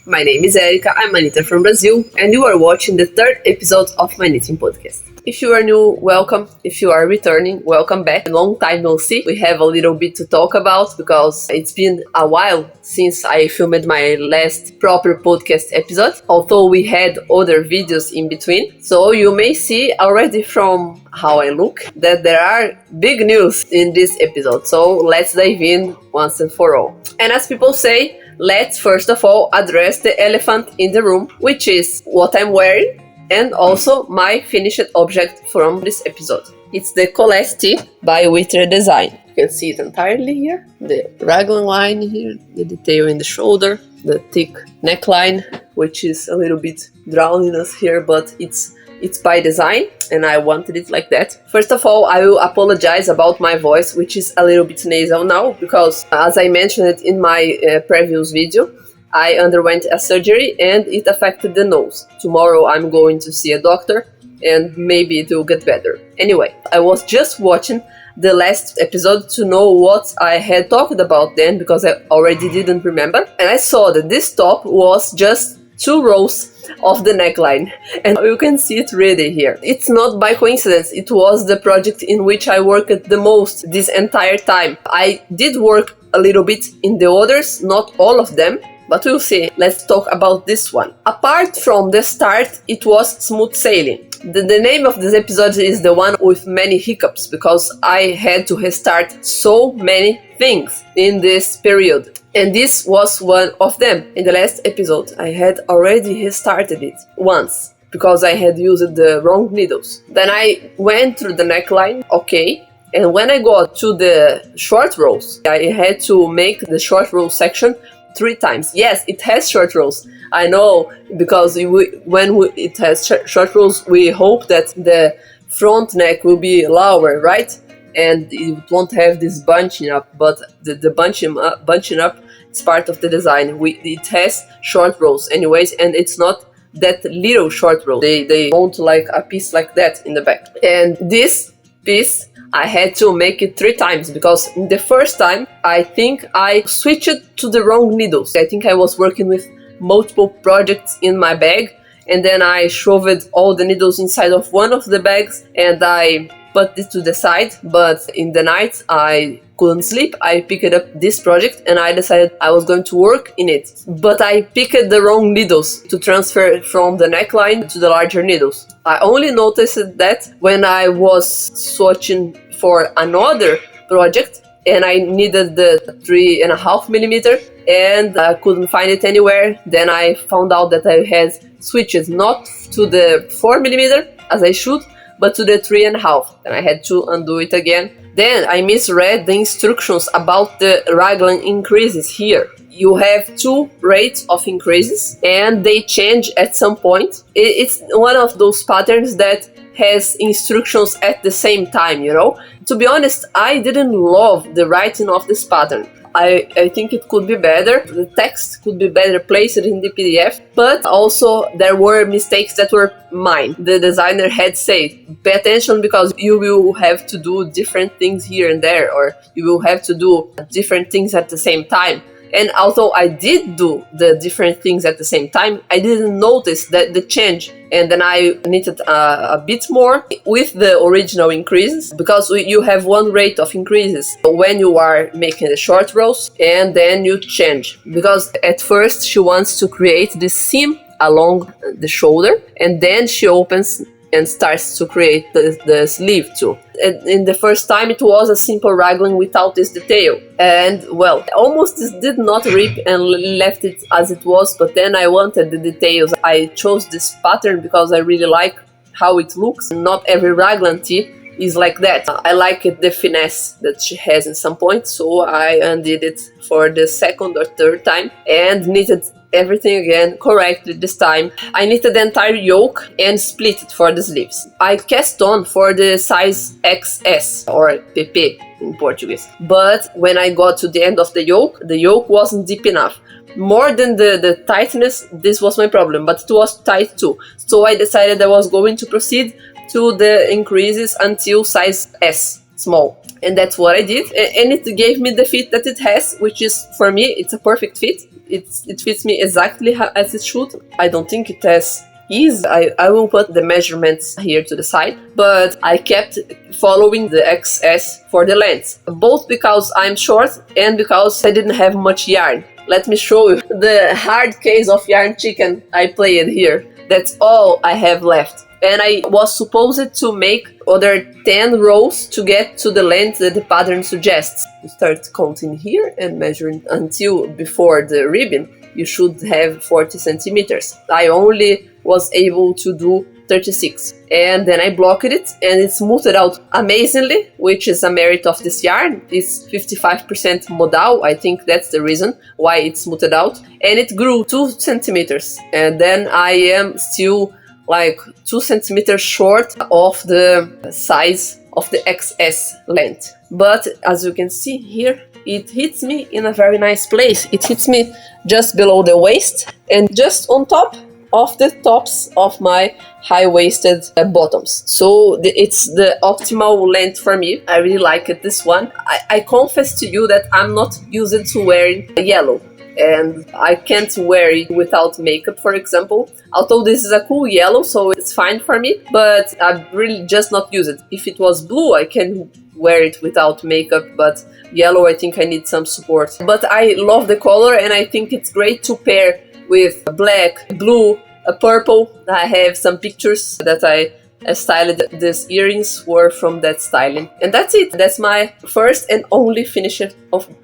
My name is Erika, I'm a knitter from Brazil, and you are watching the third episode of my knitting podcast. If you are new, welcome. If you are returning, welcome back. A long time no see. We have a little bit to talk about because it's been a while since I filmed my last proper podcast episode, although we had other videos in between. So you may see already from how I look that there are big news in this episode. So let's dive in once and for all. And as people say, let's first of all address the elephant in the room, which is what I'm wearing and also my finished object from this episode. It's the Collett Tee by Wither Design. You can see it entirely here. The raglan line here, the detail in the shoulder, the thick neckline, which is a little bit drowning us here, but it's by design and I wanted it like that. First of all, I will apologize about my voice, which is a little bit nasal now, because as I mentioned in my previous video, I underwent a surgery and it affected the nose. Tomorrow I'm going to see a doctor and maybe it will get better. Anyway, I was just watching the last episode to know what I had talked about then, because I already didn't remember. And I saw that this top was just 2 rows of the neckline, and you can see it really here. It's not by coincidence, it was the project in which I worked the most this entire time. I did work a little bit in the others, not all of them, but we'll see. Let's talk about this one. Apart from the start, it was smooth sailing. The name of this episode is the one with many hiccups, because I had to restart so many things in this period. And this was one of them. In the last episode, I had already restarted it once, because I had used the wrong needles. Then I went through the neckline, okay. And when I got to the short rows, I had to make the short row section 3 times. Yes, it has short rows. I know, because it has short rows, we hope that the front neck will be lower, right? And it won't have this bunching up, but the bunching up is part of the design. It has short rows anyways, and it's not that little short row. They mount like a piece like that in the back. And this piece, I had to make it 3 times, because the first time I think I switched to the wrong needles. I think I was working with multiple projects in my bag, and then I shoved all the needles inside of one of the bags and I put it to the side. But in the night I couldn't sleep. I picked up this project and I decided I was going to work in it. But I picked the wrong needles to transfer from the neckline to the larger needles. I only noticed that when I was swatching for another project and I needed the 3.5 millimeter and I couldn't find it anywhere. Then I found out that I had switches not to the 4 millimeter as I should, but to the 3.5, and I had to undo it again. Then I misread the instructions about the raglan increases here. You have 2 rates of increases and they change at some point. It's one of those patterns that has instructions at the same time, you know? To be honest, I didn't love the writing of this pattern. I think it could be better. The text could be better placed in the PDF, but also there were mistakes that were mine. The designer had said, pay attention because you will have to do different things here and there, or you will have to do different things at the same time. And although I did do the different things at the same time, I didn't notice that the change. And then I knitted a bit more with the original increases, because you have 1 rate of increases when you are making the short rows, and then you change. Because at first she wants to create this seam along the shoulder, and then she opens and starts to create the sleeve too. And in the first time it was a simple raglan without this detail, and well, almost did not rip and left it as it was, but then I wanted the details. I chose this pattern because I really like how it looks. Not every raglan tee is like that. I like the finesse that she has in some points, so I undid it for the 2nd or 3rd time and knitted everything again correctly this time. I knitted the entire yoke and split it for the sleeves. I cast on for the size XS or PP in Portuguese, but when I got to the end of the yoke wasn't deep enough. More than the tightness, this was my problem, but it was tight too. So I decided I was going to proceed to the increases until size S, small. And that's what I did. And it gave me the fit that it has, which is, for me, it's a perfect fit. It fits me exactly as it should. I don't think it has ease. I will put the measurements here to the side, but I kept following the XS for the length, both because I'm short and because I didn't have much yarn. Let me show you the hard case of yarn chicken I played here. That's all I have left. And I was supposed to make other 10 rows to get to the length that the pattern suggests. You start counting here and measuring until before the ribbon. You should have 40 centimeters. I only was able to do 36. And then I blocked it and it smoothed out amazingly, which is a merit of this yarn. It's 55% modal. I think that's the reason why it smoothed out. And it grew 2 centimeters. And then I am still like 2 centimeters short of the size of the XS length. But as you can see here, it hits me in a very nice place. It hits me just below the waist and just on top of the tops of my high-waisted bottoms. So it's the optimal length for me. I really like it, this one. I confess to you that I'm not used to wearing yellow. And I can't wear it without makeup, for example. Although this is a cool yellow, so it's fine for me. But I really just not use it. If it was blue, I can wear it without makeup, but yellow, I think I need some support. But I love the color and I think it's great to pair with black, blue, a purple. I have some pictures that I styled. These earrings were from that styling. And that's it. That's my first and only finished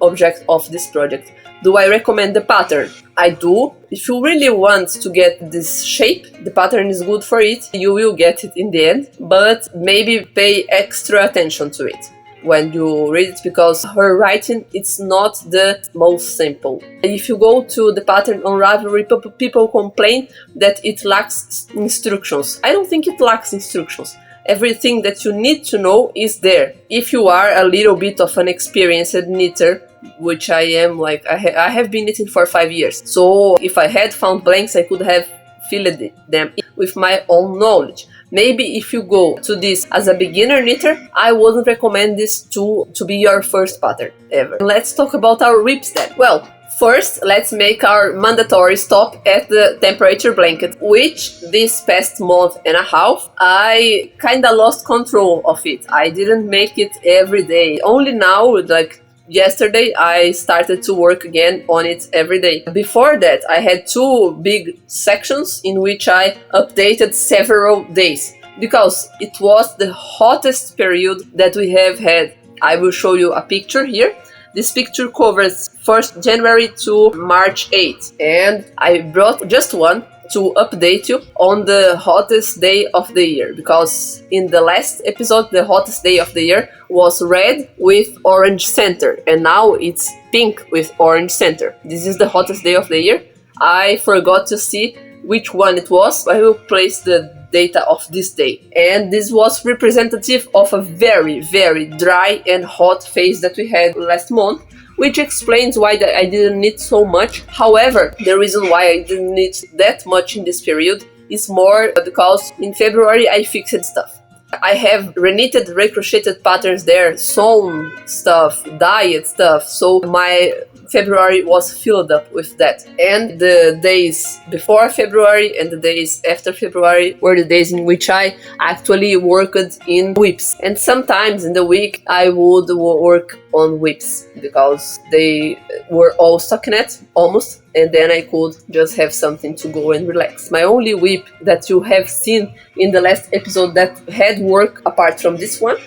object of this project. Do I recommend the pattern? I do. If you really want to get this shape, the pattern is good for it. You will get it in the end, but maybe pay extra attention to it when you read it, because her writing, it's not the most simple. If you go to the pattern on Ravelry, people complain that it lacks instructions. I don't think it lacks instructions. Everything that you need to know is there. If you are a little bit of an experienced knitter, which I am, like I have been knitting for 5 years. So if I had found blanks, I could have filled them with my own knowledge. Maybe if you go to this as a beginner knitter, I wouldn't recommend this to be your first pattern ever. Let's talk about our whips then. Well, first, let's make our mandatory stop at the temperature blanket, which this past month and a half, I kinda lost control of it. I didn't make it every day. Only now, like yesterday, I started to work again on it every day. Before that, I had 2 big sections in which I updated several days because it was the hottest period that we have had. I will show you a picture here. This picture covers 1st January to March 8th, and I brought just one to update you on the hottest day of the year, because in the last episode the hottest day of the year was red with orange center, and now it's pink with orange center. This is the hottest day of the year. I forgot to see which one it was. I will place the data of this day, and this was representative of a very, very dry and hot phase that we had last month, which explains why I didn't knit so much. However, the reason why I didn't knit that much in this period is more because in February I fixed stuff. I have reknitted, recrocheted patterns there, sewn stuff, dyed stuff, so my February was filled up with that. And the days before February and the days after February were the days in which I actually worked in whips. And sometimes in the week I would work on whips because they were all stockinette, almost, and then I could just have something to go and relax. My only whip that you have seen in the last episode that had work apart from this one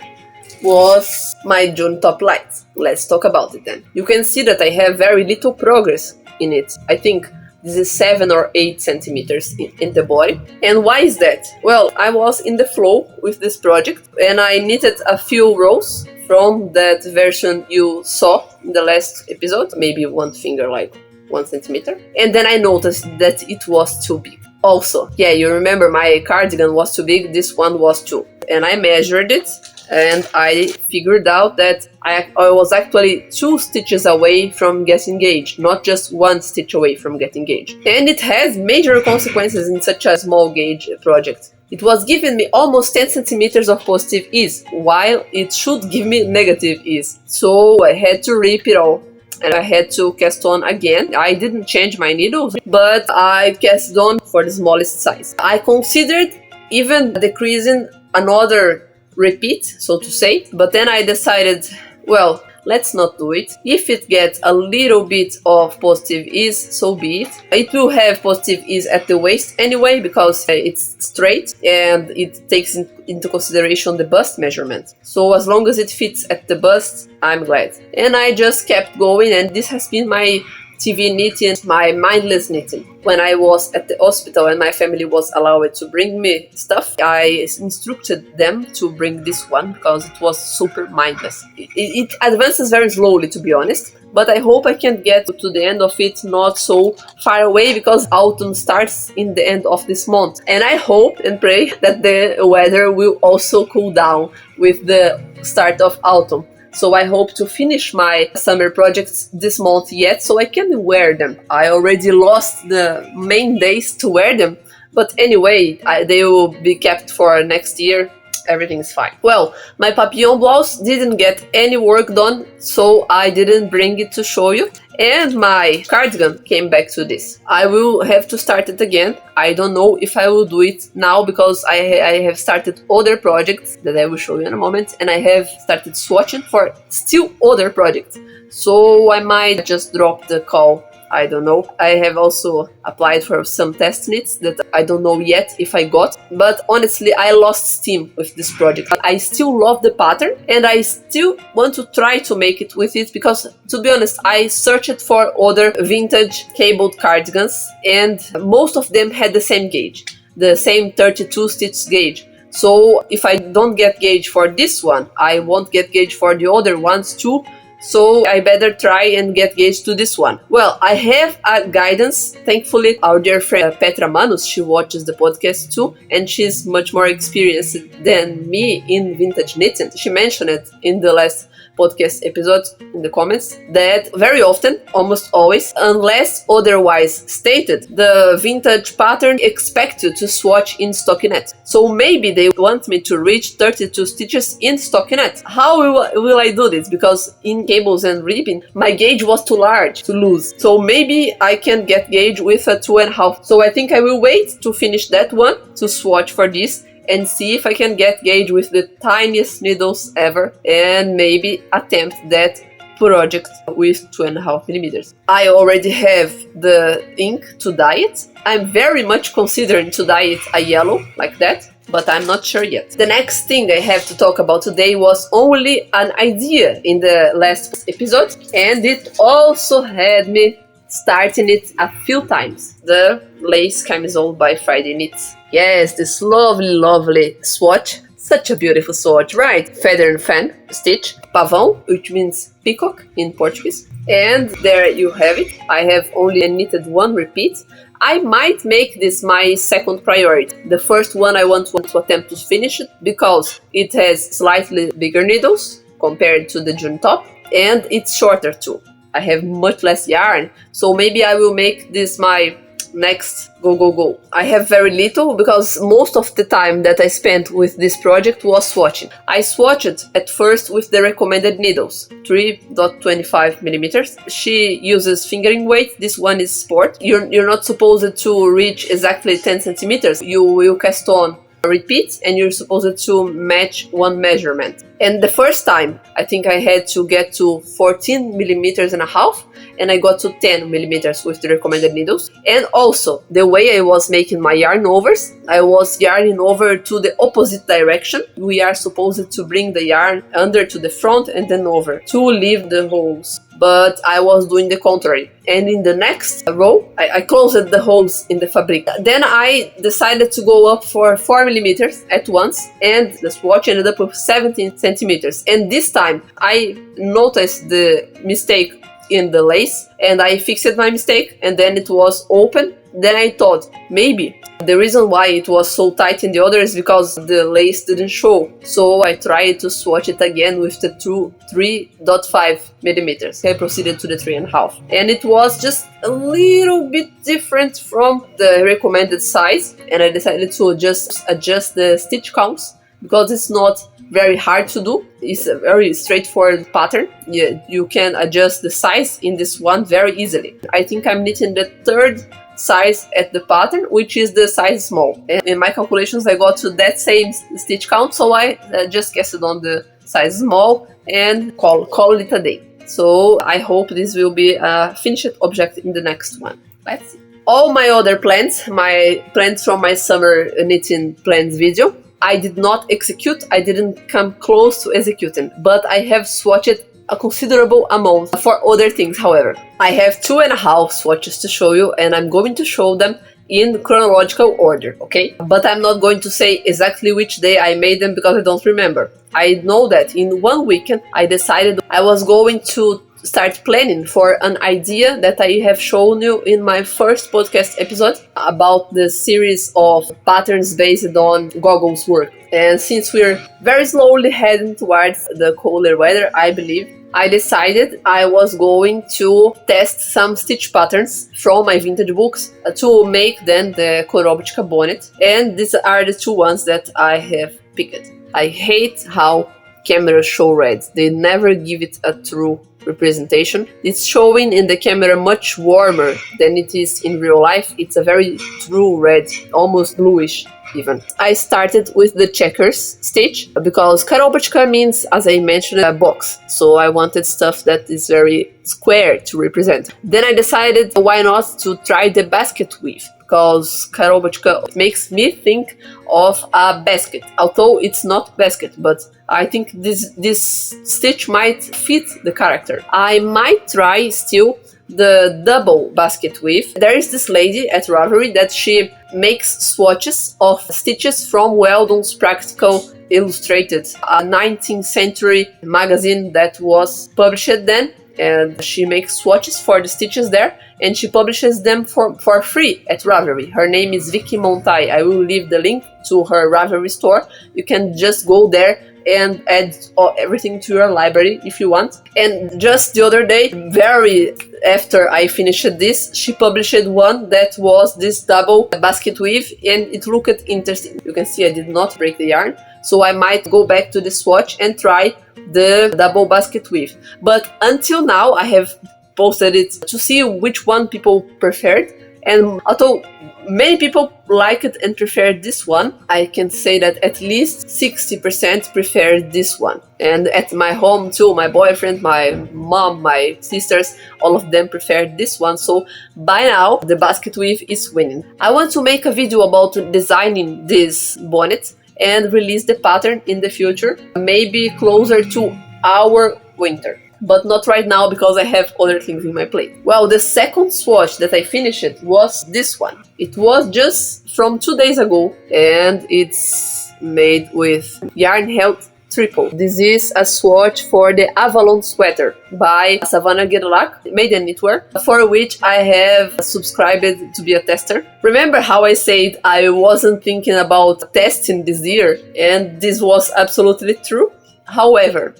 was my June top lights. Let's talk about it then. You can see that I have very little progress in it. I think this is 7 or 8 centimeters in the body. And why is that? Well, I was in the flow with this project and I knitted a few rows from that version you saw in the last episode, maybe one finger, like 1 centimeter. And then I noticed that it was too big. Also, yeah, you remember my cardigan was too big, this one was too. And I measured it and I figured out that I was actually 2 stitches away from getting gauge, not just 1 stitch away from getting gauge. And it has major consequences in such a small gauge project. It was giving me almost 10 centimeters of positive ease, while it should give me negative ease. So I had to rip it all. And I had to cast on again. I didn't change my needles, but I cast on for the smallest size. I considered even decreasing another repeat, so to say, but then I decided, well, let's not do it. If it gets a little bit of positive ease, so be it. It will have positive ease at the waist anyway, because it's straight and it takes into consideration the bust measurement. So as long as it fits at the bust, I'm glad. And I just kept going, and this has been my TV knitting, my mindless knitting. When I was at the hospital and my family was allowed to bring me stuff, I instructed them to bring this one because it was super mindless. It advances very slowly, to be honest, but I hope I can get to the end of it not so far away, because autumn starts in the end of this month. And I hope and pray that the weather will also cool down with the start of autumn. So I hope to finish my summer projects this month yet, so I can wear them. I already lost the main days to wear them, but anyway, they will be kept for next year. Everything is fine. Well, my papillon blouse didn't get any work done, so I didn't bring it to show you. And my cardigan came back to this. I will have to start it again. I don't know if I will do it now, because I have started other projects that I will show you in a moment, and I have started swatching for still other projects. So I might just drop the call. I don't know. I have also applied for some test knits that I don't know yet if I got, but honestly I lost steam with this project. I still love the pattern and I still want to try to make it with it, because to be honest, I searched for other vintage cabled cardigans and most of them had the same gauge, the same 32 stitch gauge. So if I don't get gauge for this one, I won't get gauge for the other ones too. So I better try and get gauge to this one. Well, I have a guidance. Thankfully, our dear friend Petra Manus, she watches the podcast too, and she's much more experienced than me in vintage knitting. She mentioned it in the last podcast episode in the comments that very often, almost always, unless otherwise stated, the vintage pattern expects you to swatch in stockinette. So maybe they want me to reach 32 stitches in stockinette. How will I do this? Because in cables and ribbing, my gauge was too large to lose. So maybe I can get gauge with a 2.5. So I think I will wait to finish that one to swatch for this and see if I can get gauge with the tiniest needles ever, and maybe attempt that project with 2.5 millimeters. I already have the ink to dye it. I'm very much considering to dye it a yellow like that, but I'm not sure yet. The next thing I have to talk about today was only an idea in the last episode, and it also had me starting it a few times. The lace camisole by Friday Knits. Yes, this lovely, lovely swatch. Such a beautiful swatch, right? Feather and fan stitch. Pavão, which means peacock in Portuguese. And there you have it. I have only knitted one repeat. I might make this my second priority. The first one I want to attempt to finish it because it has slightly bigger needles compared to the June top, and it's shorter too. I have much less yarn, so maybe I will make this my next go. I have very little because most of the time that I spent with this project was swatching. I swatched at first with the recommended needles, 3.25 millimeters. She uses fingering weight. This one is sport. You're not supposed to reach exactly 10 centimeters. You will cast on a repeat and you're supposed to match one measurement. And the first time, I think I had to get to 14 millimeters and a half, and I got to 10 millimeters with the recommended needles. And also, the way I was making my yarn overs, I was yarning over to the opposite direction. We are supposed to bring the yarn under to the front and then over to leave the holes. But I was doing the contrary. And in the next row, I closed the holes in the fabric. Then I decided to go up for 4 millimeters at once, and the swatch ended up with 17 centimeters. And this time, I noticed the mistake in the lace, and I fixed my mistake, and then it was open Then I thought, maybe the reason why it was so tight in the other is because the lace didn't show. So I tried to swatch it again with the 3.5 millimeters. I proceeded to the 3.5. And it was just a little bit different from the recommended size. And I decided to just adjust the stitch counts because it's not very hard to do. It's a very straightforward pattern. You can adjust the size in this one very easily. I think I'm knitting the third size at the pattern, which is the size small. And in my calculations, I got to that same stitch count, so I just casted on the size small and call it a day. So I hope this will be a finished object in the next one. Let's see. All my other plans, my plans from my summer knitting plans video, I did not execute. I didn't come close to executing, but I have swatched a considerable amount for other things. However, I have 2.5 swatches to show you, and I'm going to show them in chronological order, okay? But I'm not going to say exactly which day I made them because I don't remember. I know that in one weekend I decided I was going to start planning for an idea that I have shown you in my first podcast episode about the series of patterns based on goggles work. And since we're very slowly heading towards the colder weather, I believe, I decided I was going to test some stitch patterns from my vintage books to make then the Korobochka bonnet. And these are the two ones that I have picked. I hate how cameras show red. They never give it a true representation. It's showing in the camera much warmer than it is in real life. It's a very true red, almost bluish even. I started with the checkers stitch because Korobochka means, as I mentioned, a box. So I wanted stuff that is very square to represent. Then I decided why not to try the basket weave, because Korobochka makes me think of a basket, although it's not basket, but I think this stitch might fit the character. I might try still the double basket weave. There is this lady at Ravelry that she makes swatches of stitches from Weldon's Practical Illustrated, a 19th century magazine that was published then, and she makes swatches for the stitches there, and she publishes them for free at Ravelry. Her name is Vicky Montai. I will leave the link to her Ravelry store. You can just go there and add everything to your library if you want. And just the other day, very after I finished this, she published one that was this double basket weave, and it looked interesting. You can see I did not break the yarn, so I might go back to the swatch and try the double basket weave. But until now, I have posted it to see which one people preferred, and although many people like it and prefer this one, I can say that at least 60% prefer this one. And at my home too, my boyfriend, my mom, my sisters, all of them prefer this one. So by now, the basket weave is winning. I want to make a video about designing this bonnet and release the pattern in the future, maybe closer to our winter. But not right now because I have other things in my plate. Well, the second swatch that I finished was this one. It was just from 2 days ago, and it's made with Yarn Health Triple. This is a swatch for the Avalon sweater by Savannah Gerlach, made in knitwear, for which I have subscribed to be a tester. Remember how I said I wasn't thinking about testing this year, and this was absolutely true? However,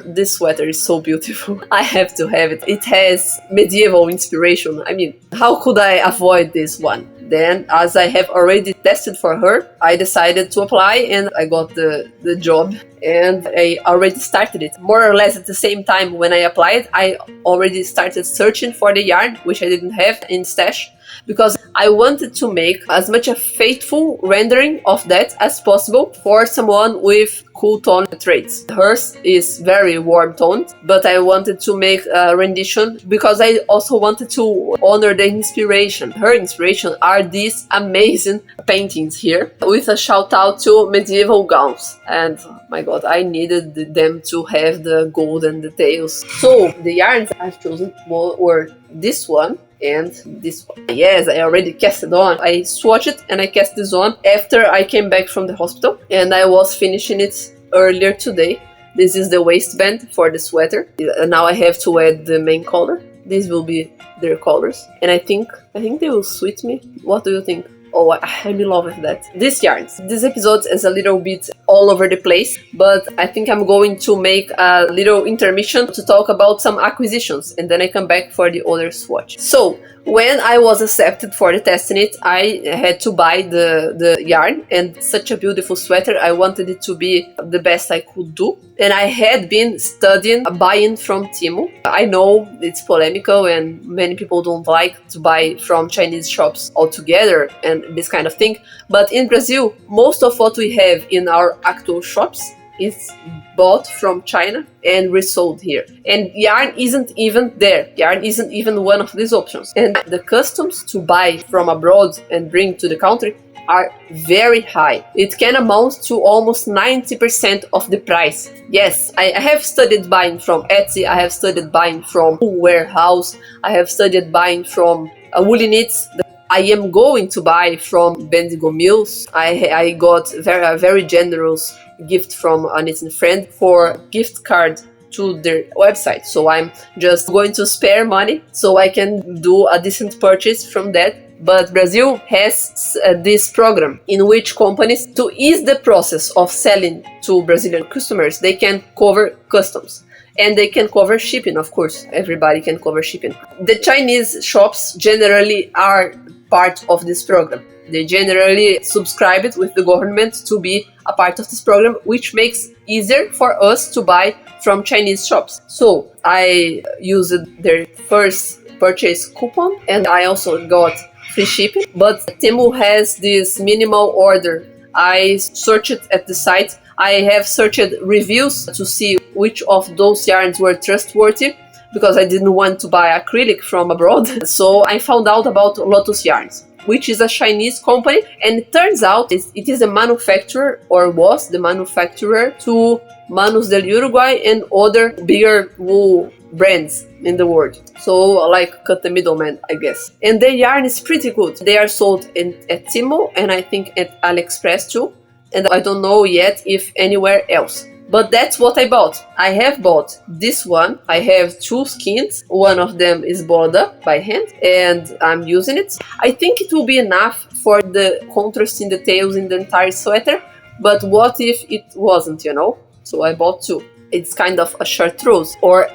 this sweater is so beautiful. I have to have it. It has medieval inspiration. I mean, how could I avoid this one? Then, as I have already tested for her, I decided to apply, and I got the job, and I already started it. More or less at the same time when I applied, I already started searching for the yarn, which I didn't have in stash, because I wanted to make as much a faithful rendering of that as possible for someone with cool tone traits. Hers is very warm toned, but I wanted to make a rendition because I also wanted to honor the inspiration. Her inspiration are these amazing paintings here, with a shout out to medieval gowns. And my god, I needed them to have the golden details. So the yarns I've chosen were this one and this one. Yes, I already cast it on. I swatched it and I cast this on after I came back from the hospital, and I was finishing it earlier today. This is the waistband for the sweater. Now I have to add the main color. These will be their colors, and I think they will suit me. What do you think? Oh, I'm in love with that. These yarns. This episode is a little bit all over the place, but I think I'm going to make a little intermission to talk about some acquisitions, and then I come back for the other swatch. So, when I was accepted for the testing it, I had to buy the yarn, and such a beautiful sweater. I wanted it to be the best I could do. And I had been studying buying from Temu. I know it's polemical and many people don't like to buy from Chinese shops altogether and this kind of thing. But in Brazil, most of what we have in our actual shops is bought from China and resold here. And yarn isn't even there. Yarn isn't even one of these options. And the customs to buy from abroad and bring to the country are very high. It can amount to almost 90% of the price. Yes, I have studied buying from Etsy, I have studied buying from Warehouse, I have studied buying from Woolly Knits. I am going to buy from Bendigo Mills. I got a very generous gift from a knitting friend for gift card to their website. So I'm just going to spare money so I can do a decent purchase from that. But Brazil has this program in which companies, to ease the process of selling to Brazilian customers, they can cover customs. And they can cover shipping, of course. Everybody can cover shipping. The Chinese shops generally are part of this program. They generally subscribe it with the government to be a part of this program, which makes easier for us to buy from Chinese shops. So I used their first purchase coupon, and I also got free shipping. But Temu has this minimal order. I searched at the site. I have searched reviews to see which of those yarns were trustworthy, because I didn't want to buy acrylic from abroad. So I found out about Lotus Yarns, which is a Chinese company, and it turns out it is a manufacturer, or was the manufacturer, to Manos del Uruguay and other bigger wool brands in the world. So like cut the middleman, I guess. And the yarn is pretty good. They are sold at Temu, and I think at AliExpress too. And I don't know yet if anywhere else. But that's what I bought. I have bought this one. I have 2 skeins. One of them is balled up by hand, and I'm using it. I think it will be enough for the contrast in the tails in the entire sweater. But what if it wasn't, you know? So I bought 2. It's kind of a chartreuse. Or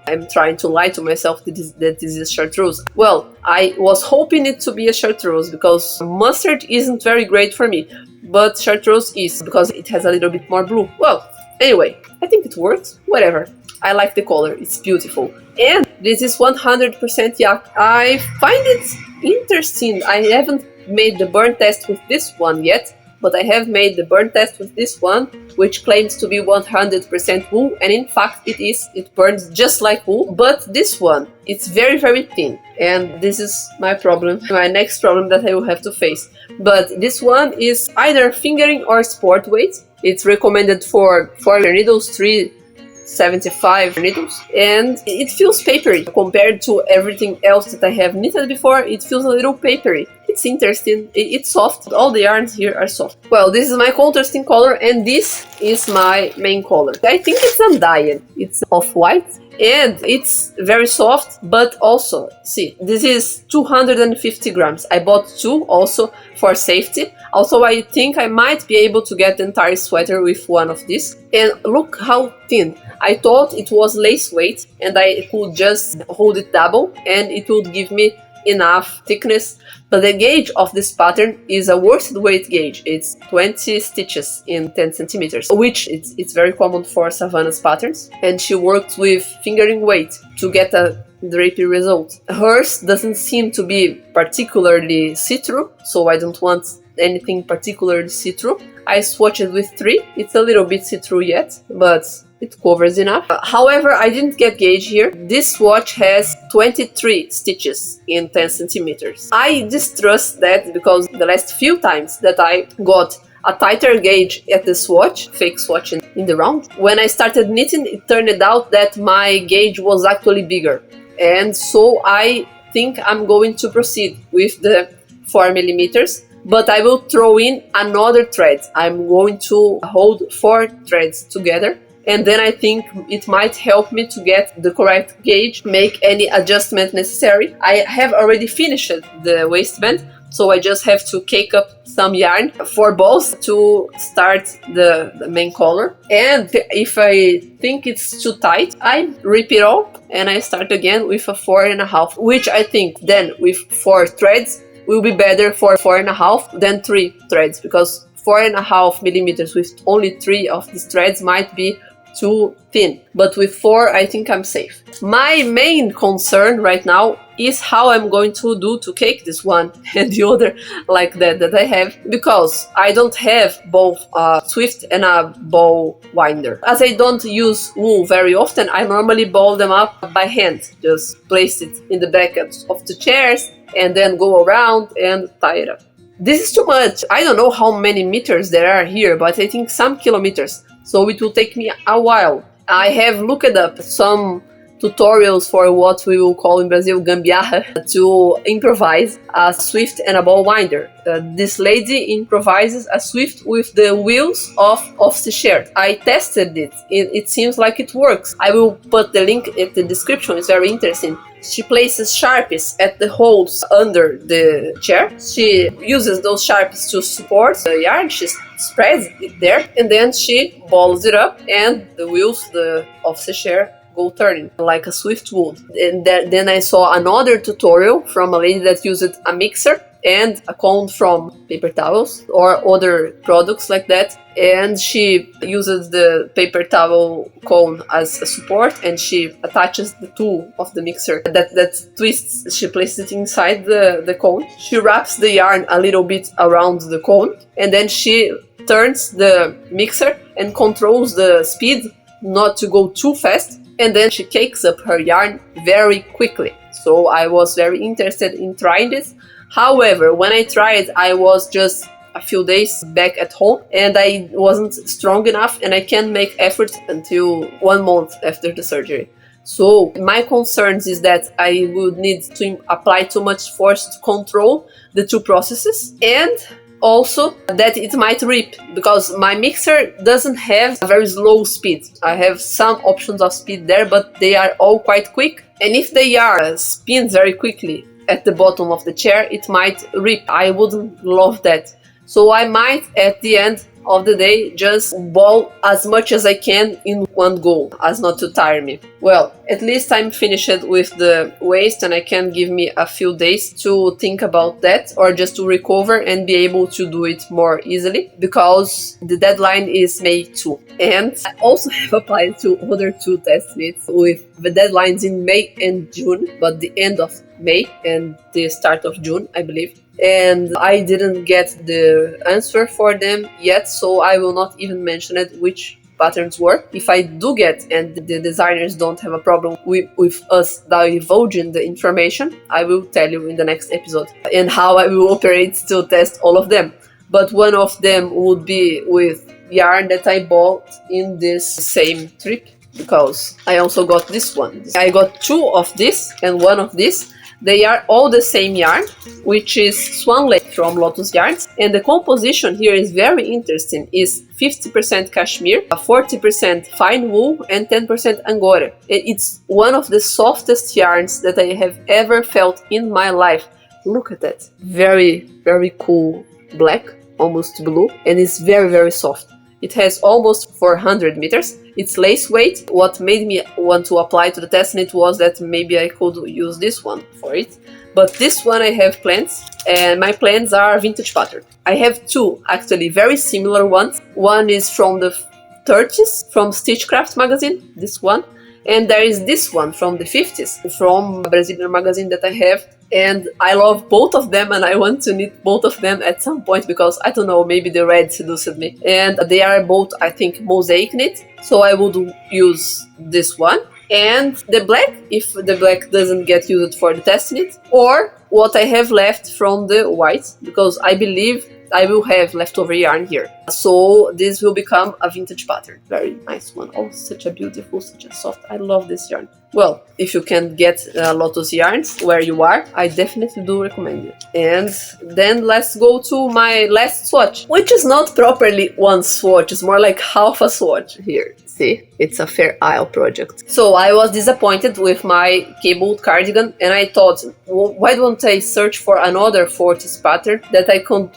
I'm trying to lie to myself that this is chartreuse. Well, I was hoping it to be a chartreuse because mustard isn't very great for me. But chartreuse is, because it has a little bit more blue. Well, anyway, I think it works. Whatever. I like the color. It's beautiful. And this is 100% yak. I find it interesting. I haven't made the burn test with this one yet, but I have made the burn test with this one, which claims to be 100% wool, and in fact it is. It burns just like wool, but this one, it's very, very thin, and this is my problem, my next problem that I will have to face. But this one is either fingering or sport weight. It's recommended for 4 needles, 375 needles, and it feels papery compared to everything else that I have knitted before. It feels a little papery. It's interesting. It's soft. All the yarns here are soft. Well, this is my contrasting color, and this is my main color. I think it's undyed. It's off-white, and it's very soft, but also, see, this is 250 grams. I bought 2 also for safety. Also, I think I might be able to get the entire sweater with one of these. And look how thin. I thought it was lace weight, and I could just hold it double, and it would give me enough thickness. But the gauge of this pattern is a worsted weight gauge. It's 20 stitches in 10 centimeters, which it's very common for Savannah's patterns. And she worked with fingering weight to get a drapey result. Hers doesn't seem to be particularly see-through, so I don't want anything particularly see-through. I swatched with 3. It's a little bit see-through yet, but it covers enough. However, I didn't get gauge here. This swatch has 23 stitches in 10 centimeters. I distrust that because the last few times that I got a tighter gauge at the swatch, fake swatch in the round, when I started knitting, it turned out that my gauge was actually bigger. And so I think I'm going to proceed with the 4 millimeters. But I will throw in another thread. I'm going to hold 4 threads together, and then I think it might help me to get the correct gauge, make any adjustment necessary. I have already finished the waistband, so I just have to cake up some yarn, 4 balls, to start the main color. And if I think it's too tight, I rip it all and I start again with a 4.5, which I think then with 4 threads will be better for 4.5 than 3 threads, because 4.5 millimeters with only 3 of these threads might be too thin, but with 4 I think I'm safe. My main concern right now is how I'm going to do to cake this one and the other like that I have, because I don't have both a Swift and a ball winder. As I don't use wool very often, I normally ball them up by hand, just place it in the back of the chairs and then go around and tie it up. This is too much. I don't know how many meters there are here, but I think some kilometers, so it will take me a while. I have looked up some tutorials for what we will call in Brazil gambiarra, to improvise a Swift and a ball winder. This lady improvises a Swift with the wheels of the shirt. I tested it. It seems like it works. I will put the link in the description. It's very interesting. She places Sharpies at the holes under the chair. She uses those Sharpies to support the yarn. She spreads it there, and then she balls it up, and the wheels of the chair go turning like a Swift would. And then I saw another tutorial from a lady that used a mixer and a cone from paper towels or other products like that, and she uses the paper towel cone as a support, and she attaches the tool of the mixer that twists. She places it inside the cone. She wraps the yarn a little bit around the cone, and then she turns the mixer and controls the speed not to go too fast, and then she cakes up her yarn very quickly. So I was very interested in trying this. However, when I tried, I was just a few days back at home and I wasn't strong enough, and I can't make effort until 1 month after the surgery. So my concerns is that I would need to apply too much force to control the two processes, and also that it might rip, because my mixer doesn't have a very slow speed. I have some options of speed there, but they are all quite quick, and if the yarn spins very quickly at the bottom of the chair, it might rip. I wouldn't love that. So I might, at the end of the day, just ball as much as I can in one go, as not to tire me. Well, at least I'm finished with the waist, and I can give me a few days to think about that, or just to recover and be able to do it more easily, because the deadline is May 2. And I also have applied to other 2 test knits with the deadlines in May and June, but the end of May and the start of June, I believe. And I didn't get the answer for them yet, so I will not even mention it which patterns were. If I do get, and the designers don't have a problem with us divulging the information, I will tell you in the next episode, and how I will operate to test all of them. But one of them would be with yarn that I bought in this same trip, because I also got this one. I got 2 of this and 1 of this. They are all the same yarn, which is Swan Lake from Lotus Yarns, and the composition here is very interesting. It's 50% cashmere, 40% fine wool, and 10% angora. It's one of the softest yarns that I have ever felt in my life. Look at that. Very, very cool black, almost blue, and it's very, very soft. It has almost 400 meters. It's lace weight. What made me want to apply to the test knit was that maybe I could use this one for it. But this one I have plans, and my plans are vintage pattern. I have 2 actually very similar ones. One is from the 30s from Stitchcraft magazine, this one. And there is this one from the 50s from a Brazilian magazine that I have. And I love both of them, and I want to knit both of them at some point, because I don't know, maybe the red seduced me. And they are both, I think, mosaic knit, so I would use this one. And the black, if the black doesn't get used for the test knit, or what I have left from the white, because I believe I will have leftover yarn here. So this will become a vintage pattern. Very nice one. Oh, such a beautiful, such a soft. I love this yarn. well, if you can get Lotus yarns where you are, I definitely do recommend it. And then let's go to my last swatch, which is not properly one swatch, it's more like half a swatch here. See, it's a Fair Isle project. So I was disappointed with my cabled cardigan, and I thought, well, why don't I search for another 40s pattern that I can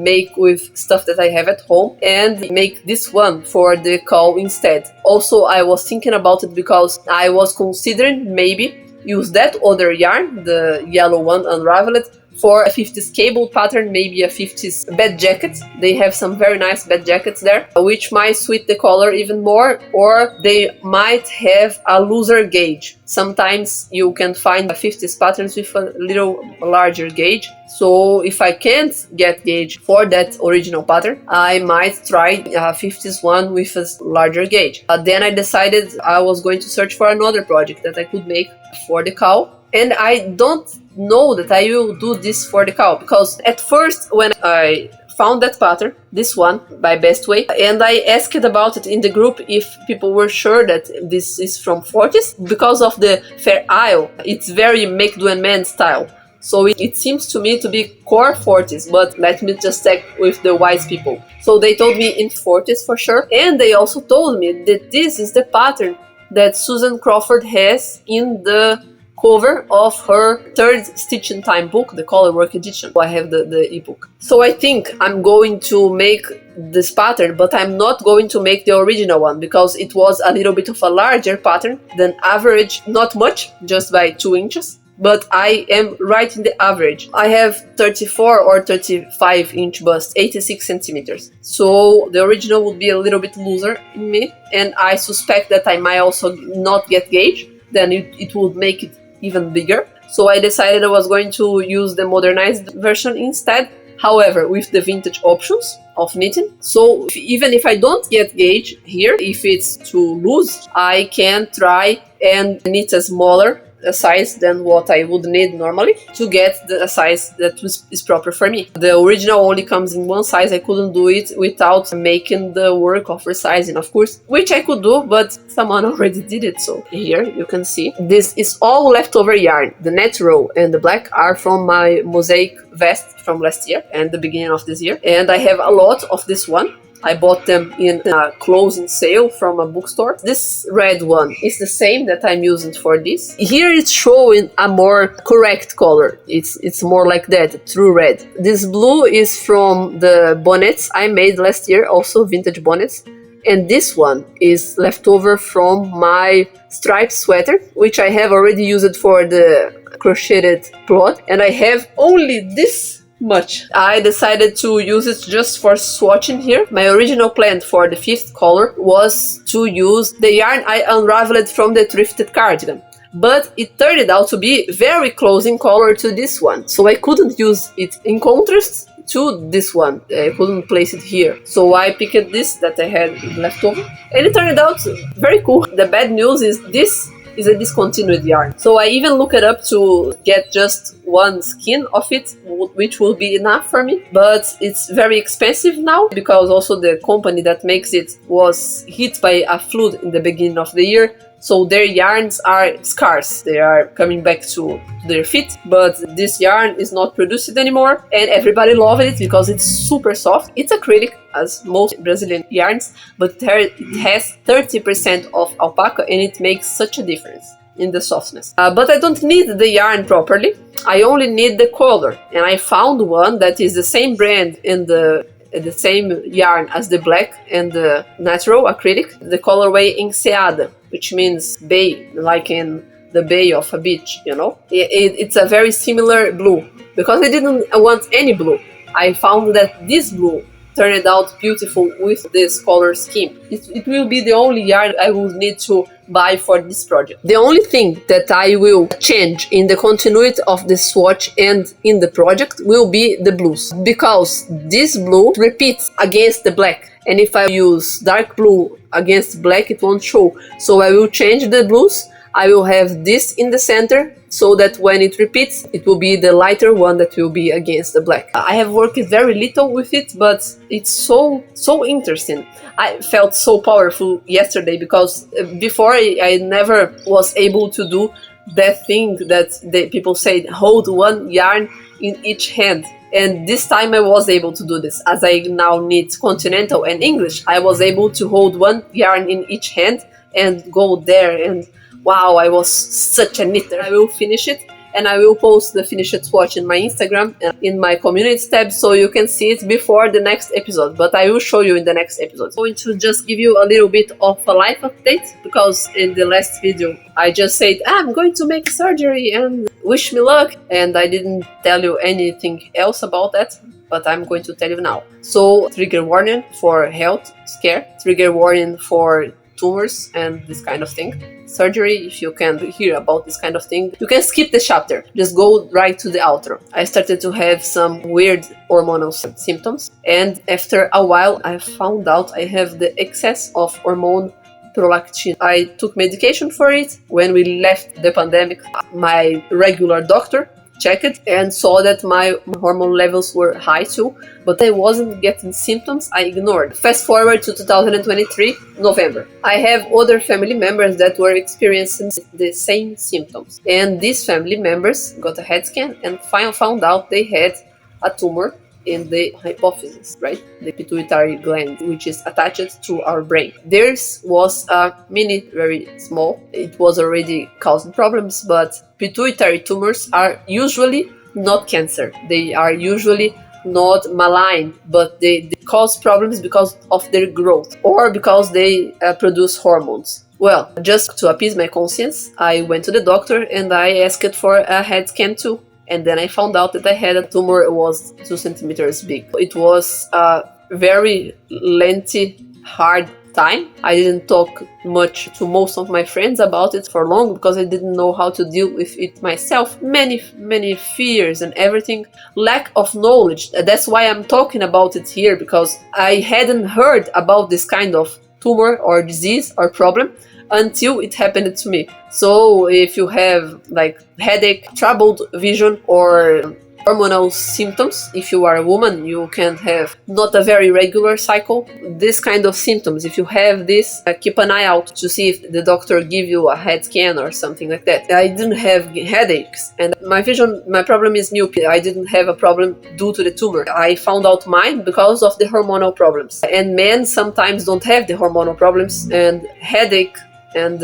make with stuff that I have at home and make this one for the call instead. Also, I was thinking about it because I was considering maybe use that other yarn, the yellow one, Unraveled, for a 50s cable pattern, maybe a 50s bed jacket. They have some very nice bed jackets there, which might suit the color even more, or they might have a looser gauge. Sometimes you can find 50s patterns with a little larger gauge. So if I can't get gauge for that original pattern, I might try a 50s one with a larger gauge. Then I decided I was going to search for another project that I could make for the cowl. And I don't know that I will do this for the cowl, because at first when I found that pattern, this one by Best Way, and I asked about it in the group if people were sure that this is from 40s, because of the Fair Isle, it's very make do and mend style. So it seems to me to be core 40s, but let me just check with the wise people. So they told me in 40s for sure, and they also told me that this is the pattern that Susan Crawford has in the cover of her third Stitch in Time book, the Colorwork edition. I have the ebook. So I think I'm going to make this pattern, but I'm not going to make the original one because it was a little bit of a larger pattern than average, not much, just by 2 inches. But I am right in the average. I have 34 or 35 inch bust, 86 centimeters. So the original would be a little bit looser in me, and I suspect that I might also not get gauge. Then it would make it even bigger. So I decided I was going to use the modernized version instead, however with the vintage options of knitting. So even if I don't get gauge here, if it's too loose, I can try and knit a smaller size than what I would need normally to get the size that is proper for me. The original only comes in one size. I couldn't do it without making the work of resizing, of course, which I could do, but someone already did it. So here you can see this is all leftover yarn. The natural and the black are from my mosaic vest from last year and the beginning of this year, and I have a lot of this one. I bought them in a closing sale from a bookstore. This red one is the same that I'm using for this. Here it's showing a more correct color. It's more like that, true red. This blue is from the bonnets I made last year, also vintage bonnets. And this one is leftover from my striped sweater, which I have already used for the crocheted plot. And I have only this much. I decided to use it just for swatching here. My original plan for the 5th color was to use the yarn I unraveled from the thrifted cardigan, but it turned out to be very close in color to this one, so I couldn't use it in contrast to this one. I couldn't place it here, so I picked this that I had left over, and it turned out very cool. The bad news is this is a discontinued yarn, so I even looked it up to get just one skein of it, which will be enough for me, but it's very expensive now because also the company that makes it was hit by a flood in the beginning of the year, so their yarns are scarce. They are coming back to their feet, but this yarn is not produced anymore, and everybody loves it because it's super soft. It's acrylic, as most Brazilian yarns, but it has 30% of alpaca, and it makes such a difference in the softness. But I don't need the yarn properly. I only need the color, and I found one that is the same brand in the same yarn as the black and the natural acrylic, the colorway Enseada, which means bay, like in the bay of a beach, you know. It's a very similar blue. Because I didn't want any blue, I found that this blue turned out beautiful with this color scheme. It will be the only yarn I will need to buy for this project. The only thing that I will change in the continuity of the swatch and in the project will be the blues, because this blue repeats against the black, and if I use dark blue against black it won't show. So I will change the blues. I will have this in the center so that when it repeats, it will be the lighter one that will be against the black. I have worked very little with it, but it's so interesting. I felt so powerful yesterday because before I never was able to do that thing that the people say, hold one yarn in each hand. And this time I was able to do this. As I now need continental and English, I was able to hold one yarn in each hand and go there, and wow, I was such a knitter. I will finish it, and I will post the finished swatch in my Instagram and in my community tab, so you can see it before the next episode, but I will show you in the next episode. I'm going to just give you a little bit of a life update, because in the last video I just said I'm going to make surgery and wish me luck, and I didn't tell you anything else about that, but I'm going to tell you now. So, trigger warning for health scare, trigger warning for tumors and this kind of thing. Surgery, if you can hear about this kind of thing, you can skip the chapter, just go right to the outro. I started to have some weird hormonal symptoms, and after a while I found out I have the excess of hormone prolactin. I took medication for it. When we left the pandemic, my regular doctor checked and saw that my hormone levels were high too, but I wasn't getting symptoms. I ignored. Fast forward to 2023, November. I have other family members that were experiencing the same symptoms, and these family members got a head scan and found out they had a tumor in the hypophysis, right? The pituitary gland, which is attached to our brain. Theirs was a mini, very small. It was already causing problems, but pituitary tumors are usually not cancer. They are usually not malign, but they cause problems because of their growth or because they produce hormones. Well, just to appease my conscience, I went to the doctor and I asked for a head scan too. And then I found out that I had a tumor. It was 2 centimeters big. It was a very lengthy, hard time. I didn't talk much to most of my friends about it for long because I didn't know how to deal with it myself. Many fears and everything. Lack of knowledge. That's why I'm talking about it here, because I hadn't heard about this kind of tumor or disease or problem until it happened to me. So if you have like headache, troubled vision, or hormonal symptoms, if you are a woman, you can have not a very regular cycle. This kind of symptoms, if you have this, keep an eye out to see if the doctor give you a head scan or something like that. I didn't have headaches, and my vision, my problem is myopia. I didn't have a problem due to the tumor. I found out mine because of the hormonal problems. And men sometimes don't have the hormonal problems, and headache and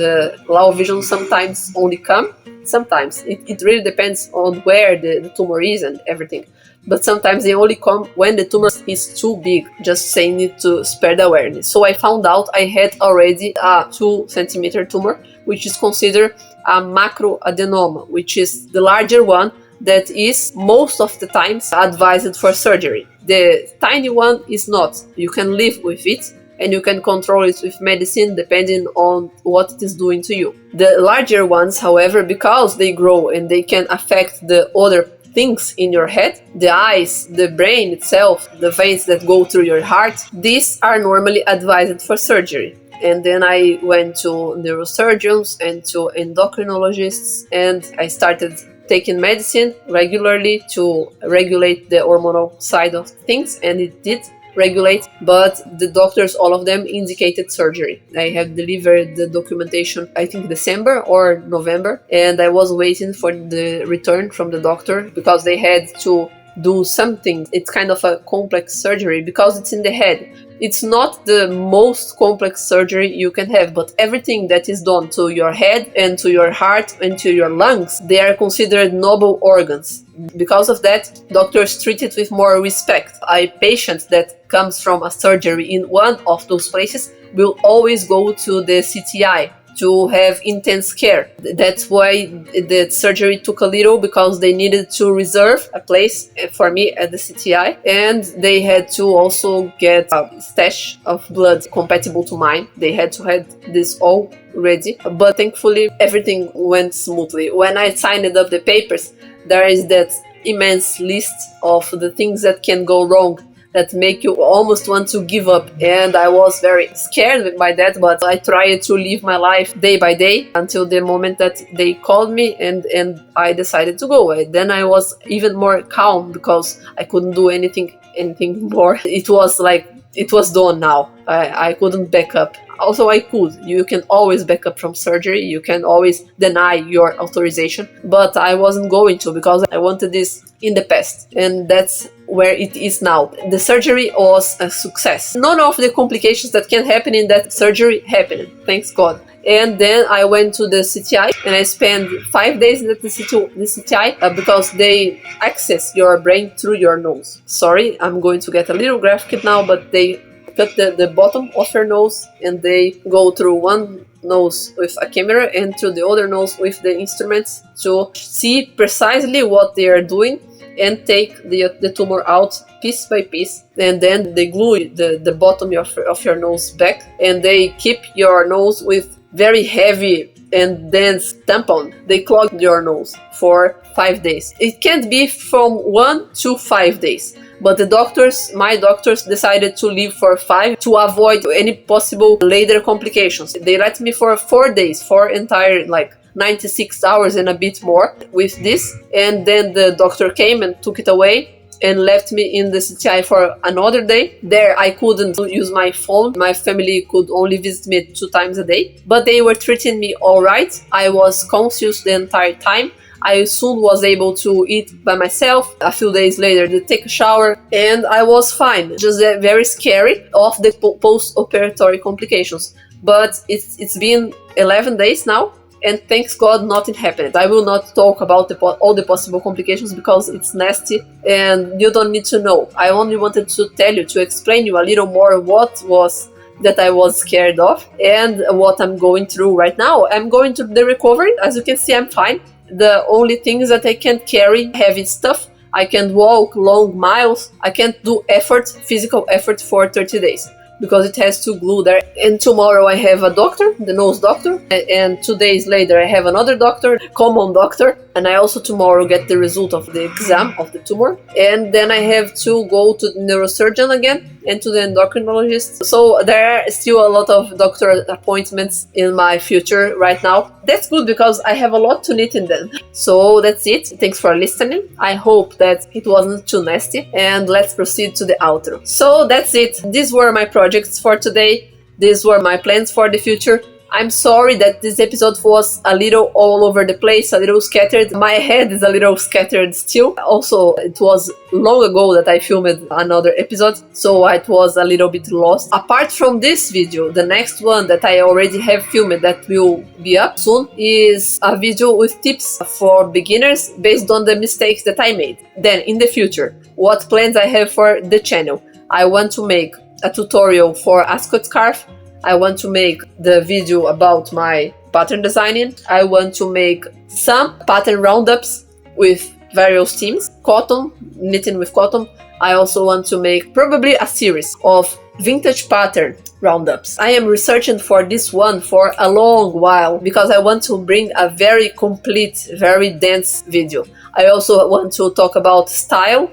low vision sometimes only come. Sometimes it really depends on where the tumor is and everything, but sometimes they only come when the tumor is too big, just saying it to spread awareness. So I found out I had already a 2 centimeter tumor, which is considered a macroadenoma, which is the larger one that is most of the times advised for surgery. The tiny one is not. You can live with it and you can control it with medicine depending on what it is doing to you. The larger ones, however, because they grow and they can affect the other things in your head, the eyes, the brain itself, the veins that go through your heart, these are normally advised for surgery. And then I went to neurosurgeons and to endocrinologists, and I started taking medicine regularly to regulate the hormonal side of things, and it did regulate, but the doctors, all of them, indicated surgery. I have delivered the documentation, I think December or November, and I was waiting for the return from the doctor because they had to do something. It's kind of a complex surgery because it's in the head. It's not the most complex surgery you can have, but everything that is done to your head and to your heart and to your lungs, they are considered noble organs. Because of that, doctors treat it with more respect. A patient that comes from a surgery in one of those places will always go to the CTI to have intense care. That's why the surgery took a little, because they needed to reserve a place for me at the CTI, and they had to also get a stash of blood compatible to mine. They had to have this all ready, but thankfully everything went smoothly. When I signed up the papers, there is that immense list of the things that can go wrong that make you almost want to give up. And I was very scared by that, but I tried to live my life day by day until the moment that they called me and I decided to go. Then I was even more calm because I couldn't do anything more. It was like it was done now. I couldn't back up. Also, I could. You can always back up from surgery. You can always deny your authorization. But I wasn't going to because I wanted this in the past. And that's where it is now. The surgery was a success. None of the complications that can happen in that surgery happened. Thanks God. And then I went to the CTI and I spent 5 days at the CTI because they access your brain through your nose. Sorry, I'm going to get a little graphic now, but they cut the bottom of your nose and they go through one nose with a camera and through the other nose with the instruments to see precisely what they are doing and take the tumor out piece by piece. And then they glue the bottom of your nose back and they keep your nose with very heavy and dense tampon. They clog your nose for 5 days. It can't be from 1 to 5 days. But my doctors decided to leave for 5 to avoid any possible later complications. They let me for 4 days, 4 entire 96 hours and a bit more with this. And then the doctor came and took it away and left me in the CTI for another day. There I couldn't use my phone. My family could only visit me 2 times a day. But they were treating me all right. I was conscious the entire time. I soon was able to eat by myself. A few days later, to take a shower, and I was fine. Just very scary of the post-operatory complications. But it's been 11 days now, and thanks God nothing happened. I will not talk about all the possible complications because it's nasty and you don't need to know. I only wanted to tell you, to explain you a little more what was that I was scared of and what I'm going through right now. I'm going through the recovery. As you can see, I'm fine. The only thing is that I can't carry heavy stuff. I can't walk long miles. I can't do physical effort for 30 days because it has to glue there. And tomorrow I have a doctor, the nose doctor, and 2 days later I have another doctor, common doctor, and I also tomorrow get the result of the exam of the tumor. And then I have to go to the neurosurgeon again and to the endocrinologist. So there are still a lot of doctor appointments in my future right now. That's good because I have a lot to knit in them. So that's it. Thanks for listening. I hope that it wasn't too nasty. And let's proceed to the outro. So that's it. These were my projects for today. These were my plans for the future. I'm sorry that this episode was a little all over the place, a little scattered. My head is a little scattered still. Also, it was long ago that I filmed another episode, so it was a little bit lost. Apart from this video, the next one that I already have filmed that will be up soon is a video with tips for beginners based on the mistakes that I made. Then, in the future, what plans I have for the channel. I want to make a tutorial for ascot scarf. I want to make the video about my pattern designing. I want to make some pattern roundups with various themes. Cotton, knitting with cotton. I also want to make probably a series of vintage pattern roundups. I am researching for this one for a long while because I want to bring a very complete, very dense video. I also want to talk about style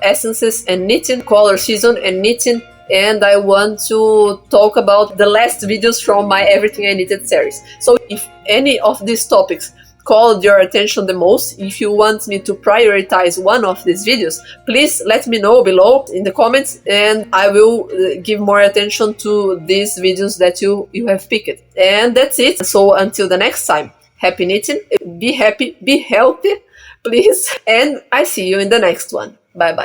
essences and knitting, color season and knitting. And I want to talk about the last videos from my Everything I Knitted series. So if any of these topics called your attention the most, if you want me to prioritize one of these videos, please let me know below in the comments and I will give more attention to these videos that you have picked. And that's it. So until the next time, happy knitting, be happy, be healthy, please. And I see you in the next one. Bye bye.